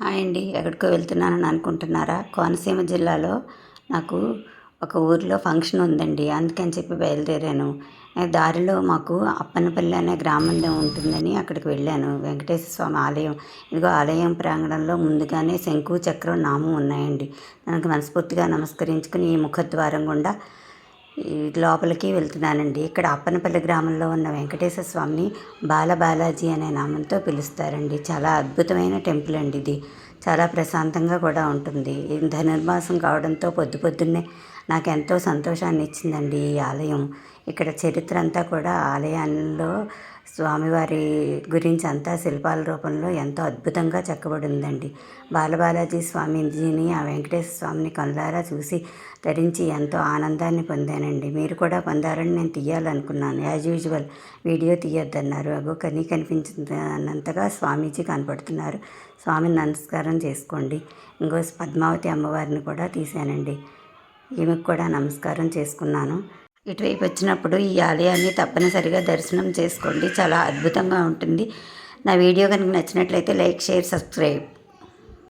Hi అండి. ఎక్కడికో వెళ్తున్నానని అనుకుంటున్నారా? కోనసీమ జిల్లాలో నాకు ఒక ఊరిలో ఫంక్షన్ ఉందండి. అందుకని చెప్పి బయలుదేరాను. దారిలో మాకు అప్పన్నపల్లి అనే గ్రామంలో ఉంటుందని అక్కడికి వెళ్ళాను. వెంకటేశ్వర స్వామి ఆలయం. ఇదిగో ఆలయం ప్రాంగణంలో ముందుగానే శంకు, చక్రం, నామం ఉన్నాయండి. దానికి మనస్ఫూర్తిగా నమస్కరించుకుని ఈ ముఖద్వారం గుండా ఈ లోపలికి వెళ్తున్నానండి. ఇక్కడ అప్పనపల్లి గ్రామంలో ఉన్న వెంకటేశ్వర స్వామిని బాలబాలాజీ అనే నామంతో పిలుస్తారండి. చాలా అద్భుతమైన టెంపుల్ అండి ఇది. చాలా ప్రశాంతంగా కూడా ఉంటుంది. ఇది ధనుర్మాసం కావడంతో పొద్దున్నే నాకు ఎంతో సంతోషాన్ని ఇచ్చిందండి ఈ ఆలయం. ఇక్కడ చరిత్ర అంతా కూడా ఆలయాల్లో స్వామివారి గురించి అంతా శిల్పాల రూపంలో ఎంతో అద్భుతంగా చెక్కబడి ఉందండి. బాలబాలాజీ స్వామీజీని ఆ వెంకటేశ్వర స్వామిని కనులారా చూసి ధరించి ఎంతో ఆనందాన్ని పొందానండి. మీరు కూడా పొందారని నేను తీయాలనుకున్నాను. యాజ్ యూజువల్ వీడియో తీయొద్దన్నారు. అగో కనిపించినంతగా స్వామీజీ కనపడుతున్నారు. స్వామిని నమస్కారం చేసుకోండి. ఇంకో పద్మావతి అమ్మవారిని కూడా తీశానండి. ఈమెకు కూడా నమస్కారం చేసుకున్నాను. ఇటువైపు వచ్చినప్పుడు ఈ ఆలయాన్ని తప్పనిసరిగా దర్శనం చేసుకోండి. చాలా అద్భుతంగా ఉంటుంది. నా వీడియో కనుక నచ్చినట్లయితే లైక్, షేర్, సబ్స్క్రైబ్.